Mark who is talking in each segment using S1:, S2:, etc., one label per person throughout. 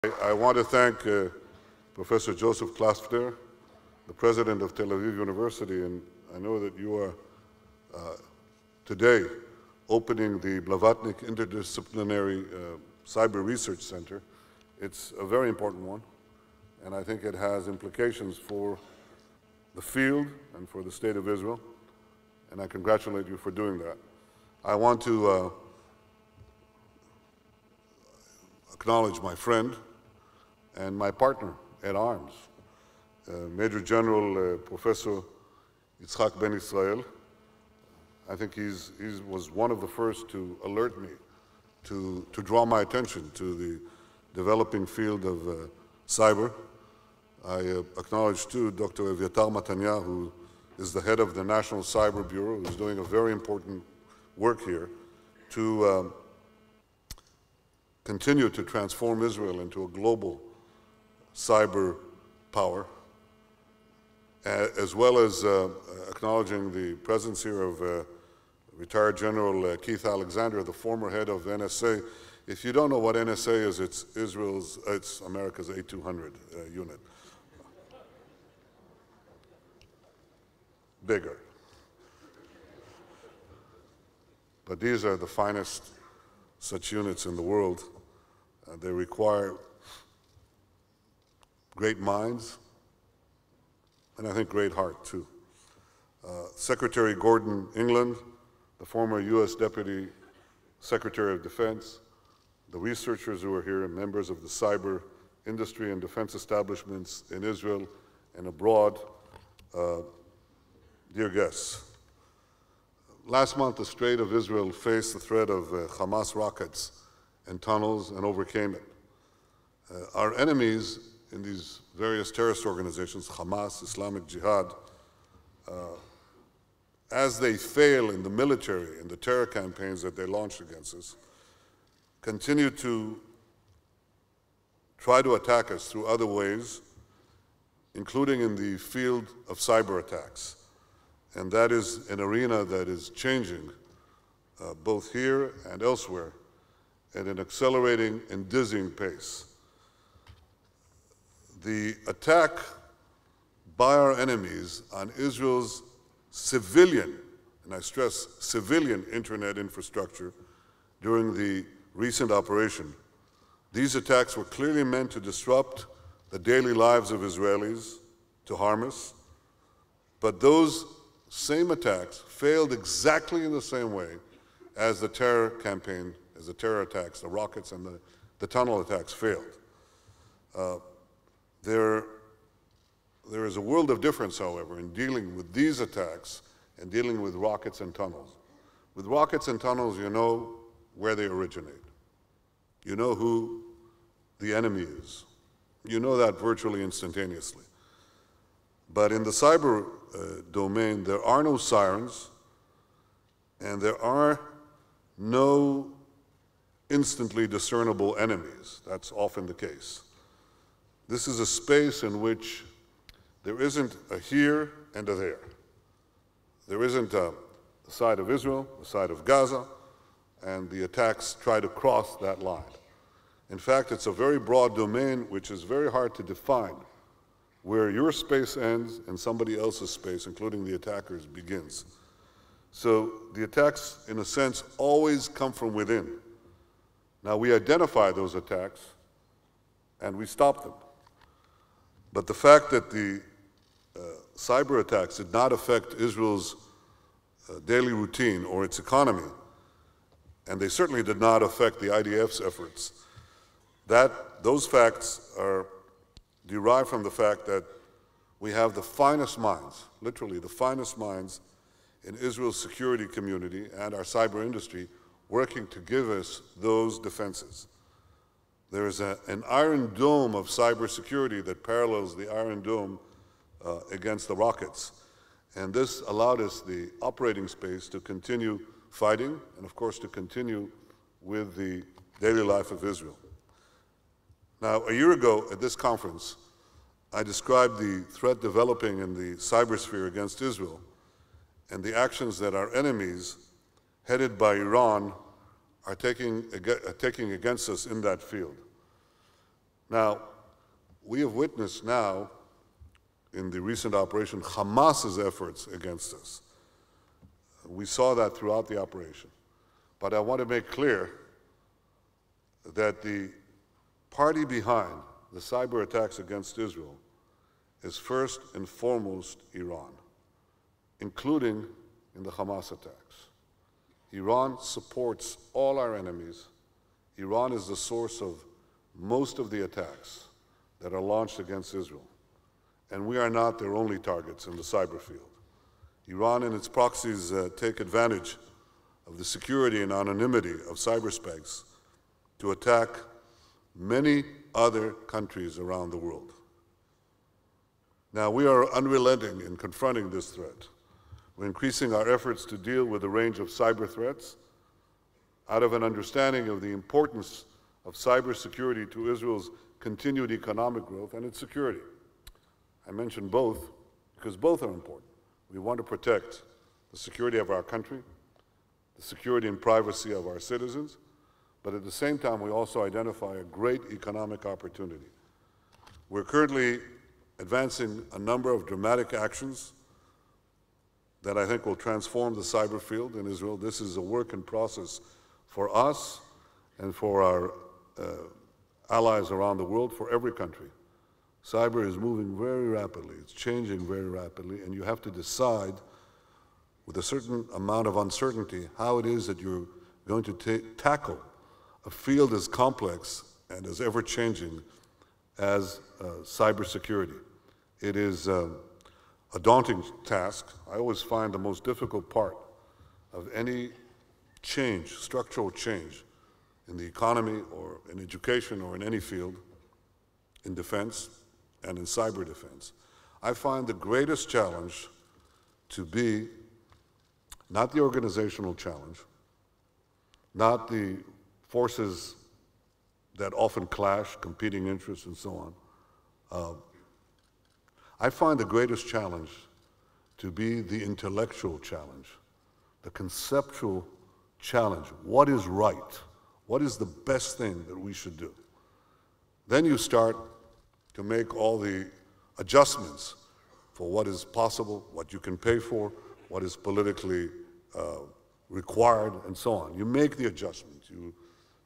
S1: I want to thank Professor Joseph Klafter, the president of Tel Aviv University, and I know that you are today opening the Blavatnik Interdisciplinary Cyber Research Center. It's a very important one, and I think it has implications for the field and for the state of Israel, and I congratulate you for doing that. I want to acknowledge my friend and my partner at arms, Major General Professor Yitzhak Ben Israel. I think he was one of the first to alert me, to draw my attention to the developing field of cyber. I acknowledge too Dr. Netanyahu, who is the head of the National Cyber Bureau, who's doing a very important work here to continue to transform Israel into a global cyber power, as well as acknowledging the presence here of retired General Keith Alexander, the former head of NSA. If you don't know what NSA is, it's America's A200 unit. Bigger. But these are the finest such units in the world. They require great minds, and I think great heart too. Secretary Gordon England, the former US Deputy Secretary of Defense, the researchers who are here, and members of the cyber industry and defense establishments in Israel and abroad, dear guests. Last month, the Strait of Israel faced the threat of Hamas rockets and tunnels and overcame it. Our enemies in these various terrorist organizations, Hamas, Islamic Jihad, as they fail in the military and the terror campaigns that they launch against us, continue to try to attack us through other ways, including in the field of cyber attacks. And that is an arena that is changing both here and elsewhere at an accelerating and dizzying pace. The attack by our enemies on Israel's civilian, and I stress civilian, internet infrastructure during the recent operation, these attacks were clearly meant to disrupt the daily lives of Israelis, to harm us, but those same attacks failed exactly in the same way as the terror campaign, as the terror attacks, the rockets and the tunnel attacks failed. There is a world of difference, however, in dealing with these attacks and dealing with rockets and tunnels. With rockets and tunnels, you know where they originate. You know who the enemy is. You know that virtually instantaneously. But in the cyber domain, there are no sirens, and there are no instantly discernible enemies. That's often the case. This is a space in which there isn't a here and a there. There isn't the side of Israel, the side of Gaza, and the attacks try to cross that line. In fact, it's a very broad domain which is very hard to define, where your space ends and somebody else's space, including the attackers, begins. So the attacks, in a sense, always come from within. Now, we identify those attacks and we stop them. But the fact that the cyber attacks did not affect Israel's daily routine or its economy, and they certainly did not affect the IDF's efforts, those facts are derived from the fact that we have the finest minds, literally the finest minds in Israel's security community and our cyber industry working to give us those defenses. There is an iron dome of cybersecurity that parallels the iron dome against the rockets. And this allowed us the operating space to continue fighting and, of course, to continue with the daily life of Israel. Now, a year ago at this conference, I described the threat developing in the cybersphere against Israel and the actions that our enemies, headed by Iran, are taking against us in that field. Now, we have witnessed now, in the recent operation, Hamas's efforts against us. We saw that throughout the operation. But I want to make clear that the party behind the cyber attacks against Israel is first and foremost Iran, including in the Hamas attacks. Iran supports all our enemies. Iran is the source of most of the attacks that are launched against Israel. And we are not their only targets in the cyber field. Iran and its proxies take advantage of the security and anonymity of cyberspace to attack many other countries around the world. Now, we are unrelenting in confronting this threat. We're increasing our efforts to deal with a range of cyber threats out of an understanding of the importance of cybersecurity to Israel's continued economic growth and its security. I mention both because both are important. We want to protect the security of our country, the security and privacy of our citizens, but at the same time, we also identify a great economic opportunity. We're currently advancing a number of dramatic actions that I think will transform the cyber field in Israel. This is a work in process for us and for our allies around the world, for every country. Cyber is moving very rapidly. It's changing very rapidly, and you have to decide with a certain amount of uncertainty how it is that you're going to tackle a field as complex and as ever-changing as cybersecurity. It is a daunting task. I always find the most difficult part of any change, structural change, in the economy or in education or in any field, in defense and in cyber defense. I find the greatest challenge to be not the organizational challenge, not the forces that often clash, competing interests and so on. I find the greatest challenge to be the intellectual challenge, the conceptual challenge. What is right? What is the best thing that we should do? Then you start to make all the adjustments for what is possible, what you can pay for, what is politically required, and so on. You make the adjustments. You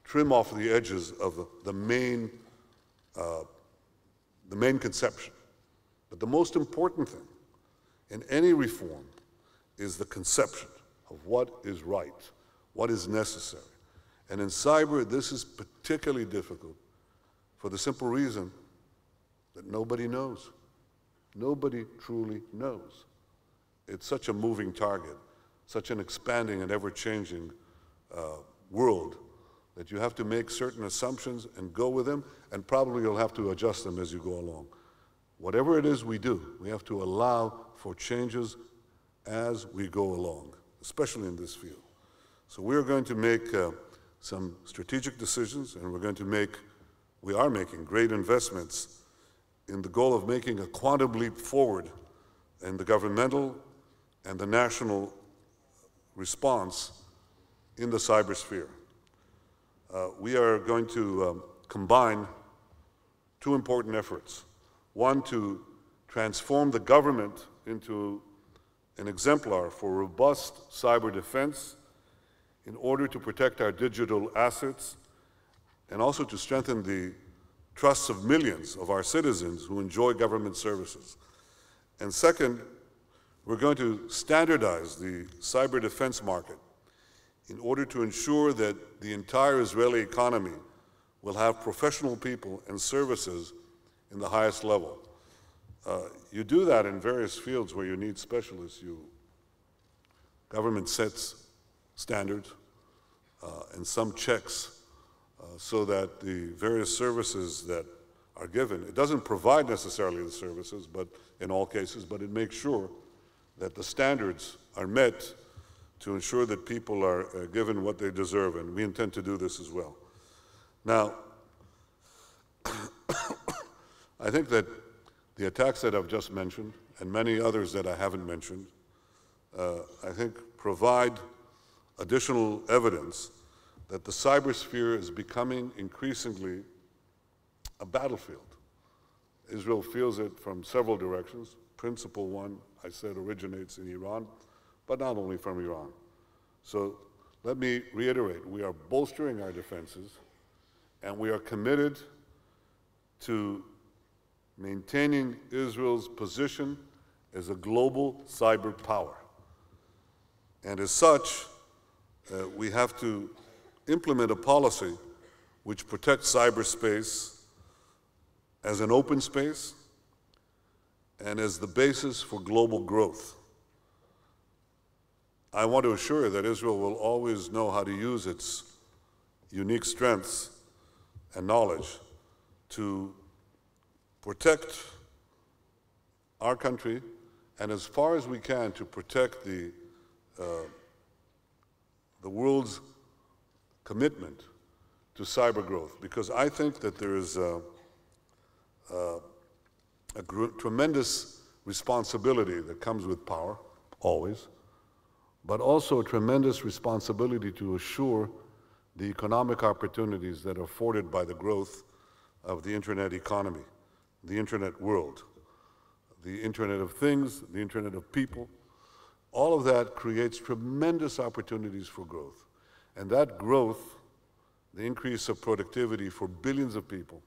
S1: trim off the edges of the main conception. But the most important thing in any reform is the conception of what is right, what is necessary. And in cyber, this is particularly difficult for the simple reason that nobody knows. Nobody truly knows. It's such a moving target, such an expanding and ever-changing world that you have to make certain assumptions and go with them, and probably you'll have to adjust them as you go along. Whatever it is we do, we have to allow for changes as we go along, especially in this field. So we are going to make some strategic decisions, and we are making great investments in the goal of making a quantum leap forward in the governmental and the national response in the cybersphere. We are going to combine two important efforts. One, to transform the government into an exemplar for robust cyber defense in order to protect our digital assets and also to strengthen the trusts of millions of our citizens who enjoy government services. And second, we're going to standardize the cyber defense market in order to ensure that the entire Israeli economy will have professional people and services in the highest level. You do that in various fields where you need specialists. Government sets standards and some checks so that the various services that are given, it doesn't provide necessarily the services, but in all cases, but it makes sure that the standards are met to ensure that people are given what they deserve, and we intend to do this as well. Now, I think that the attacks that I've just mentioned, and many others that I haven't mentioned, I think provide additional evidence that the cybersphere is becoming increasingly a battlefield. Israel feels it from several directions. Principal one, I said, originates in Iran, but not only from Iran. So let me reiterate, we are bolstering our defenses, and we are committed to maintaining Israel's position as a global cyber power. And as such, we have to implement a policy which protects cyberspace as an open space and as the basis for global growth. I want to assure that Israel will always know how to use its unique strengths and knowledge to protect our country, and as far as we can, to protect the world's commitment to cyber growth, because I think that there is a tremendous responsibility that comes with power, always, but also a tremendous responsibility to assure the economic opportunities that are afforded by the growth of the internet economy, the internet world, the Internet of Things, the Internet of People. All of that creates tremendous opportunities for growth. And that growth, the increase of productivity for billions of people,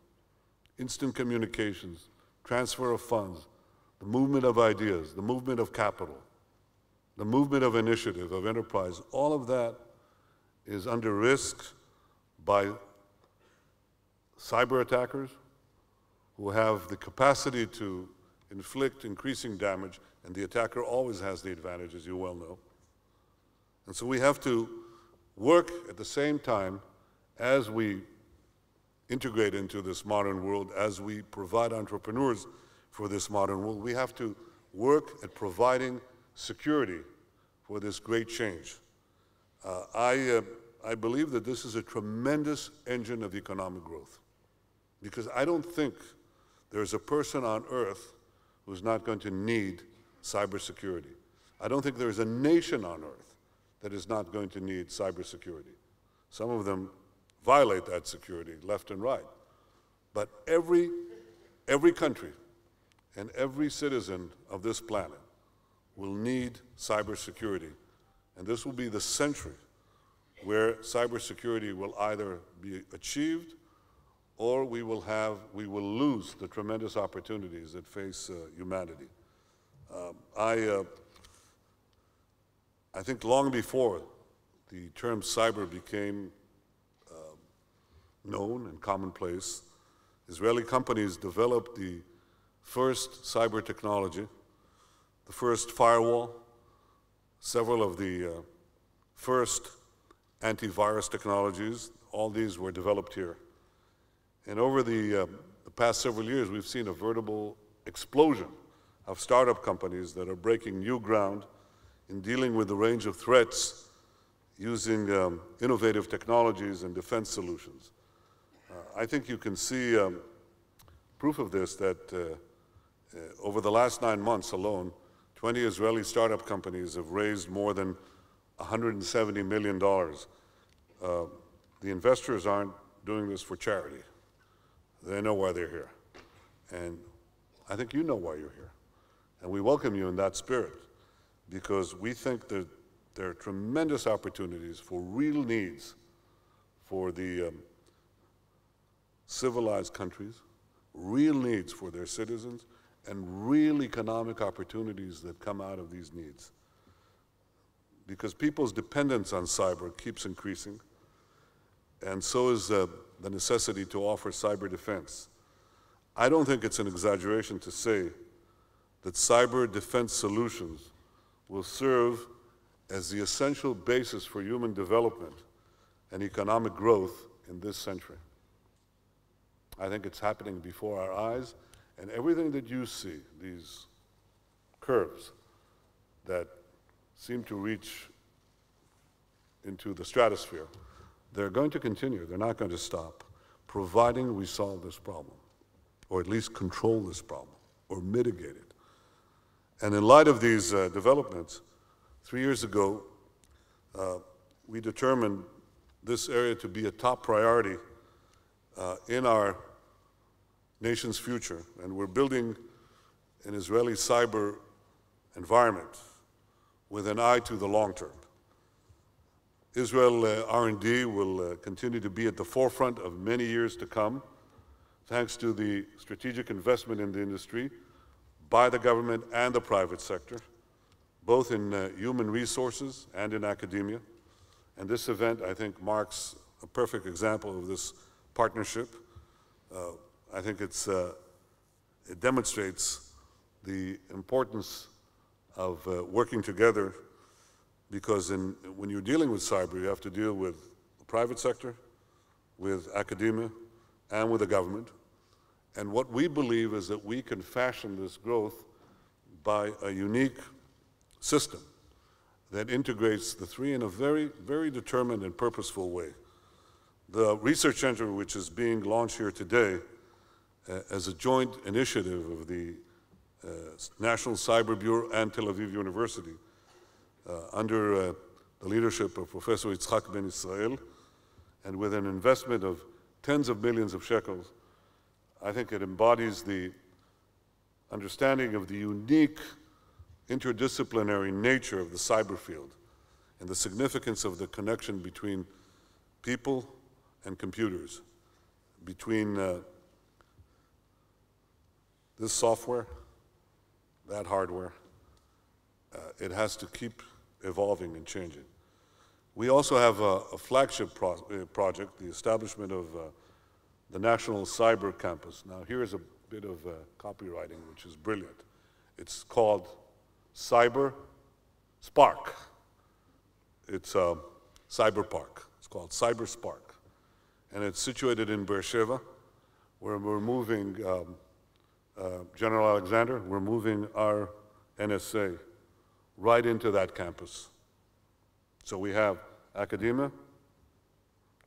S1: instant communications, transfer of funds, the movement of ideas, the movement of capital, the movement of initiative, of enterprise, all of that is under risk by cyber attackers who have the capacity to inflict increasing damage, and the attacker always has the advantage, as you well know. And so we have to work at the same time as we integrate into this modern world, as we provide entrepreneurs for this modern world. We have to work at providing security for this great change. I believe that this is a tremendous engine of economic growth, because I don't think there's a person on earth who's not going to need cybersecurity. I don't think there's a nation on earth that is not going to need cybersecurity. Some of them violate that security left and right. But every country and every citizen of this planet will need cybersecurity. And this will be the century where cybersecurity will either be achieved or we will lose the tremendous opportunities that face humanity. I think long before the term cyber became known and commonplace, Israeli companies developed the first cyber technology, the first firewall, several of the first antivirus technologies. All these were developed here. And over the past several years, we've seen a veritable explosion of startup companies that are breaking new ground in dealing with the range of threats using innovative technologies and defense solutions. I think you can see proof of this that over the last 9 months alone, 20 Israeli startup companies have raised more than $170 million. The investors aren't doing this for charity. They know why they're here. And I think you know why you're here. And we welcome you in that spirit, because we think that there are tremendous opportunities for real needs for the civilized countries, real needs for their citizens, and real economic opportunities that come out of these needs. Because people's dependence on cyber keeps increasing, and so is the necessity to offer cyber defense. I don't think it's an exaggeration to say that cyber defense solutions will serve as the essential basis for human development and economic growth in this century. I think it's happening before our eyes, and everything that you see, these curves that seem to reach into the stratosphere, they're going to continue. They're not going to stop, providing we solve this problem, or at least control this problem, or mitigate it. And in light of these developments, 3 years ago, we determined this area to be a top priority in our nation's future, and we're building an Israeli cyber environment with an eye to the long term. Israel R&D will continue to be at the forefront of many years to come, thanks to the strategic investment in the industry by the government and the private sector, both in human resources and in academia. And this event, I think, marks a perfect example of this partnership. I think it demonstrates the importance of working together, because when you're dealing with cyber, you have to deal with the private sector, with academia, and with the government. And what we believe is that we can fashion this growth by a unique system that integrates the three in a very, very determined and purposeful way. The research center, which is being launched here today as a joint initiative of the National Cyber Bureau and Tel Aviv University, under the leadership of Professor Yitzhak Ben Israel, and with an investment of tens of millions of shekels, I think it embodies the understanding of the unique interdisciplinary nature of the cyber field and the significance of the connection between people and computers, between this software, that hardware. It has to keep evolving and changing. We also have a flagship project, the establishment of the National Cyber Campus. Now, here's a bit of copywriting, which is brilliant. It's called Cyber Spark. It's Cyber Park. It's called Cyber Spark. And it's situated in Beersheba, where we're moving, General Alexander, we're moving our NSA right into that campus. So we have academia,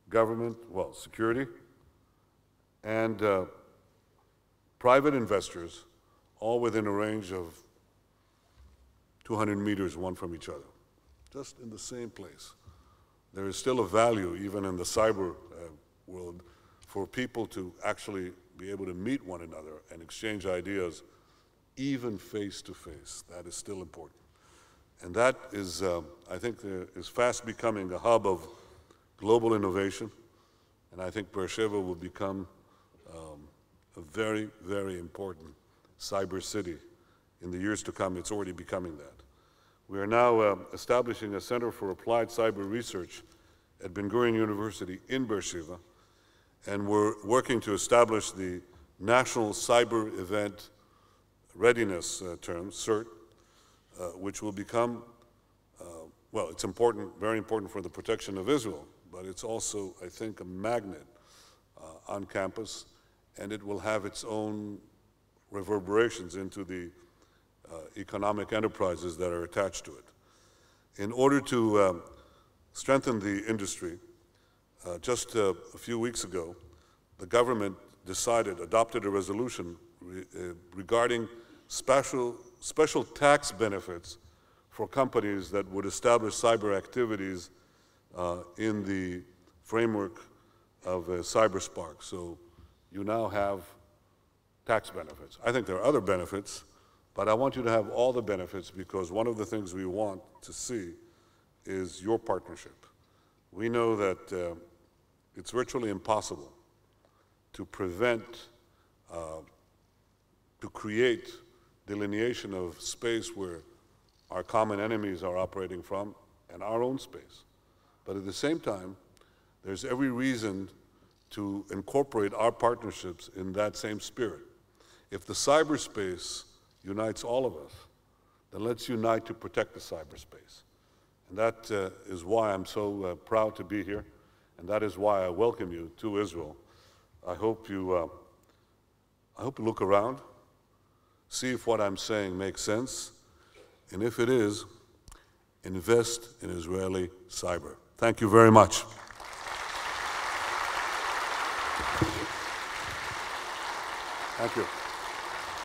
S1: government, well, security, and private investors, all within a range of 200 meters one from each other, just in the same place. There is still a value, even in the cyber world, for people to actually be able to meet one another and exchange ideas, even face to face. That is still important. And that is, I think, is fast becoming a hub of global innovation. And I think Beersheba will become a very, very important cyber city in the years to come. It's already becoming that. We are now establishing a Center for Applied Cyber Research at Ben Gurion University in Beersheba, and we're working to establish the National Cyber Event Readiness term, CERT, which will become, well, it's important, very important for the protection of Israel, but it's also, I think, a magnet on campus, and it will have its own reverberations into the economic enterprises that are attached to it. In order to strengthen the industry, just a few weeks ago, the government adopted a resolution regarding special tax benefits for companies that would establish cyber activities in the framework of CyberSpark. So you now have tax benefits. I think there are other benefits, but I want you to have all the benefits, because one of the things we want to see is your partnership. We know that it's virtually impossible to prevent, to create delineation of space where our common enemies are operating from and our own space. But at the same time, there's every reason to incorporate our partnerships in that same spirit. If the cyberspace unites all of us, then let's unite to protect the cyberspace. And that is why I'm so proud to be here, and that is why I welcome you to Israel. I hope you look around, see if what I'm saying makes sense, and if it is, invest in Israeli cyber. Thank you very much. Thank you.